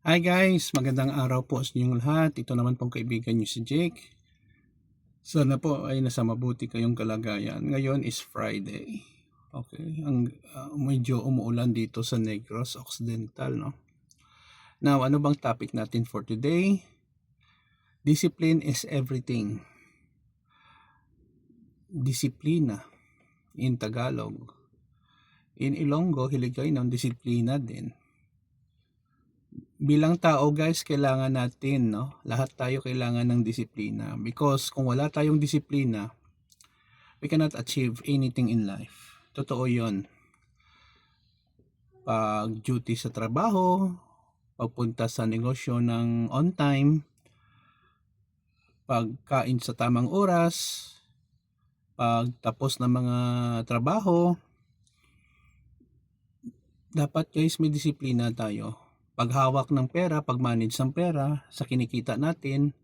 Hi guys, magandang araw po sa inyong lahat. Ito naman pong kaibigan niyo si Jake. Sana po ay nasa mabuti kayong kalagayan. Ngayon is Friday. Okay, medyo umuulan dito sa Negros Occidental, no? Now, ano bang topic natin for today? Discipline is everything. Disiplina in Tagalog. In Ilonggo, hiligay ng disiplina din. Bilang tao guys, kailangan natin, no? Lahat tayo kailangan ng disiplina. Because kung wala tayong disiplina, we cannot achieve anything in life. Totoo yun. Pag duty sa trabaho, pagpunta sa negosyo ng on time, pagkain sa tamang oras, pagtapos ng mga trabaho, dapat guys may disiplina tayo. Paghawak ng pera, pag-manage ng pera sa kinikita natin,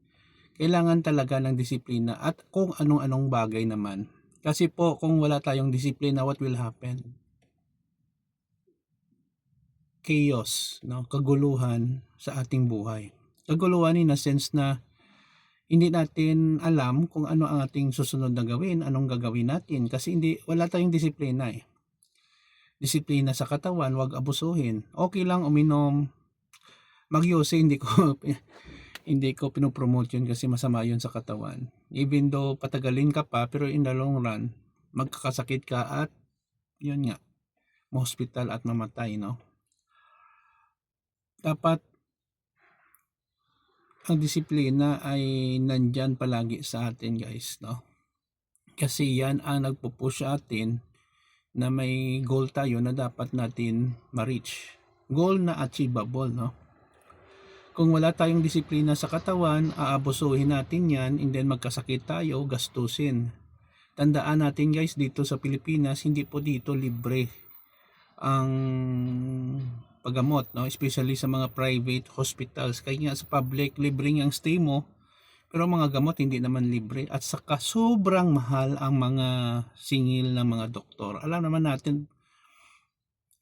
kailangan talaga ng disiplina at kung anong-anong bagay naman. Kasi po kung wala tayong disiplina, what will happen? Chaos, no? Kaguluhan sa ating buhay. Kaguluhan in a sense na hindi natin alam kung ano ang ating susunod na gawin, anong gagawin natin kasi wala tayong disiplina eh. Disiplina sa katawan, wag abusuhin. Okay lang uminom, magyose, hindi ko pinopromote yun kasi masama yun sa katawan. Even though patagalin ka pa, pero in the long run, magkakasakit ka at yun nga, ma-hospital at mamatay, no? Dapat ang disiplina ay nandyan palagi sa atin guys, no? Kasi yan ang nagpo-push sa atin na may goal tayo na dapat natin ma-reach. Goal na achievable, no? Kung wala tayong disiplina sa katawan, aabusuhin natin yan and then magkasakit tayo, gastusin. Tandaan natin guys, dito sa Pilipinas, hindi po dito libre ang paggamot, no? Especially sa mga private hospitals. Kaya nga sa public, libre ang stay mo, pero mga gamot hindi naman libre. At saka sobrang mahal ang mga singil ng mga doktor. Alam naman natin,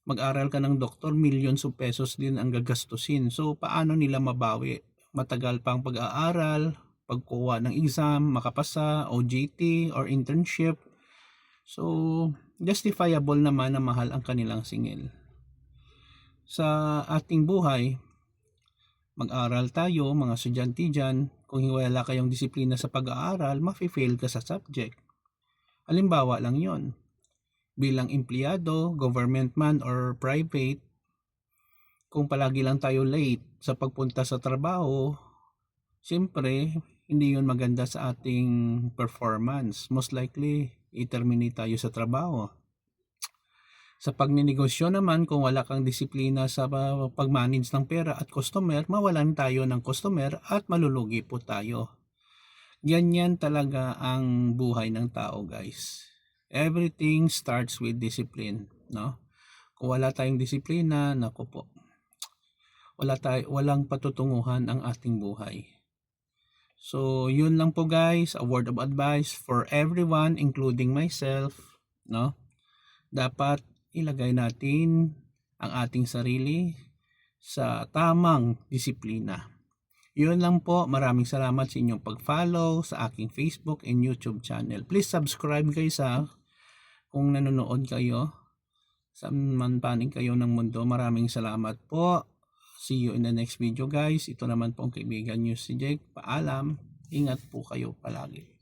mag-aral ka ng doktor, millions of pesos din ang gagastusin. So, paano nila mabawi? Matagal pang pag-aaral, pagkuha ng exam, makapasa, OJT, or internship. So, justifiable naman na mahal ang kanilang singil. Sa ating buhay, mag-aral tayo, mga estudyante dyan, kung wala kayong disiplina sa pag-aaral, mafe-fail ka sa subject. Halimbawa lang yon. Bilang empleyado, government man or private, kung palagi lang tayo late sa pagpunta sa trabaho, siyempre, hindi yun maganda sa ating performance. Most likely, i-terminate tayo sa trabaho. Sa pagninegosyo naman, kung wala kang disiplina sa pag-manage ng pera at customer, mawalan tayo ng customer at malulugi po tayo. Ganyan talaga ang buhay ng tao guys. Everything starts with discipline, no? Kung wala tayong disiplina, nako po, walang patutunguhan ang ating buhay. So, yun lang po guys, a word of advice for everyone including myself, no? Dapat ilagay natin ang ating sarili sa tamang disiplina. Yun lang po, maraming salamat sa inyong pag-follow sa aking Facebook and YouTube channel. Please subscribe guys kung nanonood kayo sa manpanig kayo ng mundo. Maraming salamat po. See you in the next video guys. Ito naman po ang kaibigan nyo si Jake. Paalam. Ingat po kayo palagi.